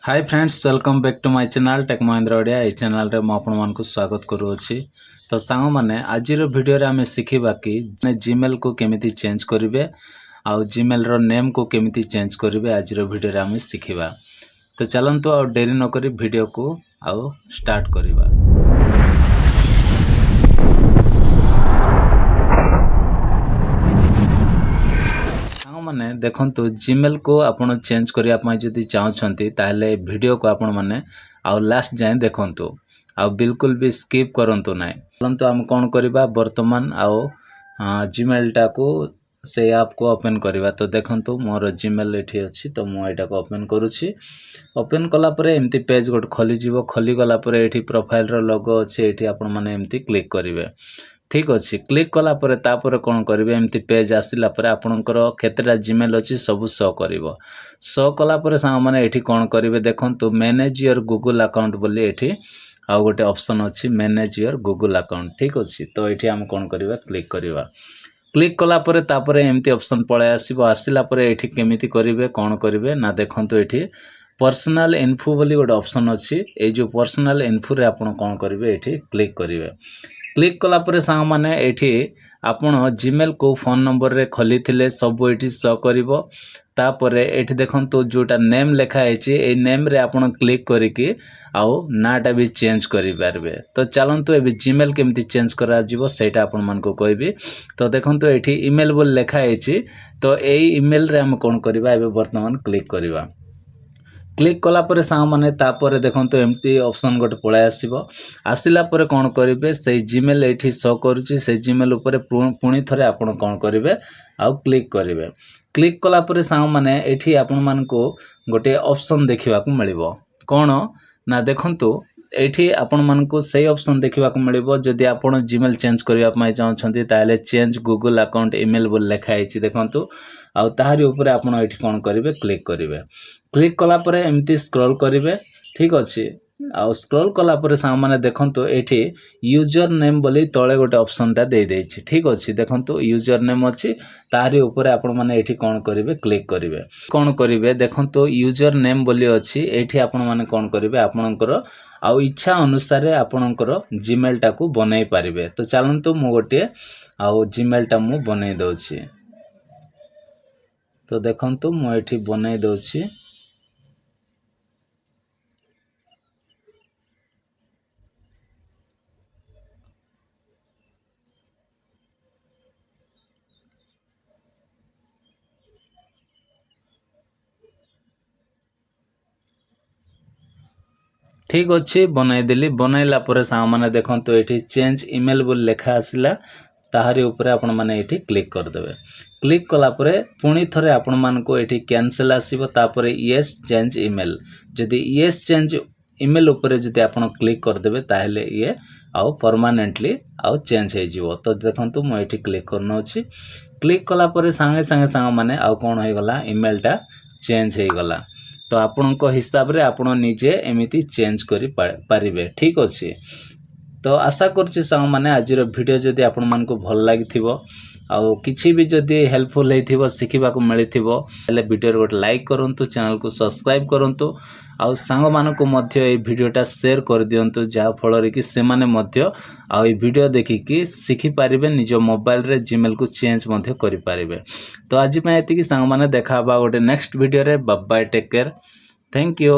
Hi friends welcome back to my channel tech Mahindra Odia. ये channel रे मो आपण मानकु स्वागत करूछि। तो सांग माने आजिर वीडियो रे हमें सिखिबा कि जीमेल को केमिति चेंज करिवे आउ जीमेल रो नेम को केमिति चेंज करिवे आजिर वीडियो रे हमें सिखिबा। तो चलंतु आ देरी न करी वीडियो को आउ स्टार्ट करिबा। माने देखंतु जीमेल को आपण चेंज करिया पय जदी चाहछंती ताले वीडियो को आपण माने आ लास्ट जाय देखंतु आ बिल्कुल भी स्किप करंतु नै। परंतु हम कोन करिबा वर्तमान आ जीमेल टा को से ऐप को ओपन करिबा। तो देखंतु मोर जीमेल एठी अछि तो मो एटा को ओपन करूछि। ओपन कला परे एम्ति पेज गोट खोली जीवो। खोली गला परे एठी प्रोफाइल रो लोगो अछि एठी आपण माने एम्ति क्लिक करिवे। ठीक अच्छे क्लिक कला परे तापर कौन करेंगे एमती पेज आसला परे आपणकर केतेटा जीमेल अच्छी सब शो करिवो। शो कला परे सांग माने एठी कौन करेंगे देखंतु मैनेज योर गूगल अकाउंट बोली एठी आ गोटे ऑप्शन अच्छी मैनेज योर गूगल अकाउंट। ठीक अच्छे तो ये आम कौन करवा क्लिक करवा। क्लिक कला परे तापरे एमती ऑप्शन पळे आसीबो। आसिला परे एठी केमिति करिवे कौन करिवे ना देखंतु एठी पर्सनल इन्फो बोली गोटे ऑप्शन अच्छी। ए जो पर्सनल इन्फो रे आपण कौन करिवे एठी क्लिक करिवे। क्लिक कला परे सांग माने एठी आपण जीमेल को फोन नंबर रे खोली थिले सब एठी शो करिवो। तापरे एठी देखंतु जोटा नेम लेखा हैछि ए नेम रे आपण क्लिक करिकि आउ नाटा भी चेंज करि पारबे। तो चलंतु एबे जीमेल केमति चेंज करा जिवो सेटा आपण मन को कहबी। तो देखंतु एठी ईमेल बोल लेखा हैछि तो एई ईमेल रे हम कोन करबा एबे वर्तमान क्लिक करबा। क्लिक कला परे सांग माने तापरे देखंतु एमटी ऑप्शन गोटे पळे आसीबो। आसिला परे कोन करिवे से जीमेल एठी शो करूची से जीमेल ऊपर पुणी थरे आपण कोन करिवे आउ क्लिक करिवे। क्लिक कला परे सांग माने एठी आपण मान को गोटे ऑप्शन देखिबा को मिलिबो। कोन ना देखंतु एठी आपण मान को सही ऑप्शन देखिबा को मिलिबो। जदि आपण जीमेल चेंज करिया पय चाहछंती ताले चेंज गूगल अकाउंट ईमेल बोल लेखा हैछि देखंतु आउ ताहारी ऊपर आपण एठी कोन करिवे क्लिक करिवे। क्लिक कला परे एमती स्क्रॉल करिवे। ठीक अछि आउ स्क्रॉल कला परे सांग माने देखंतु एठी यूजर नेम बोली तळे गोटे ऑप्शन ता दे देछि। ठीक अछि देखंतु यूजर नेम अछि ताहारी ऊपर आपण माने एठी कोन करिवे क्लिक करिवे। कोन करिवे देखंतु यूजर नेम बोली अछि एठी आपण माने कोन करिवे आपणकर आउ इच्छा अनुसार आपणकर जीमेल टा को बनाई पारिबे। तो चलंतु मु गोटे आउ जीमेल टा मु बनाई दोछि। तो देखंतु मु एठी बनाई दोछि। ठीक अच्छे बनईदेली। बनईला परे सांग माने देखंतु एठी चेंज ईमेल बोल लेखा आसिला ताहारी ऊपर आपण माने एठी क्लिक कर देबे। क्लिक कला परे पुणी थरे आपण मान को एठी कैंसिल आसीबो। तापरे यस चेंज ईमेल जदि यस चेंज ईमेल ऊपर जदि आपण क्लिक कर देबे ताहेले ये आउ परमानेंटली आउ चेंज हे जिवो। तो देखंतु म एठी क्लिक करनो अछि। क्लिक कला परे सांगे सांग माने आउ कोन होई गला ईमेल टा चेंज हे गला। तो आपण को हिसाब रे आपण निजे एमिति चेंज करि पारिबे। ठीक अछि तो आशा करछि सांग माने आजिर वीडियो जदि आपण मान को भल लागिथिबो आउ किछि भी जदि हेल्पफुल हेथिबो सिखिबा को मिलिथिबो ले वीडियो गोटे लाइक करंतु चैनल को सब्सक्राइब करंतु आउ सांग मान को मध्य ए वीडियोटा शेयर कर दियंतु जा फल रे कि से माने मध्य आउ ए वीडियो देखि कि सिखि पारिबे निज मोबाइल रे जीमेल को चेंज मध्य करि पारिबे। तो आज पय एति कि सांग माने देखा बा गोटे नेक्स्ट वीडियो रे। Bye bye take care thank you.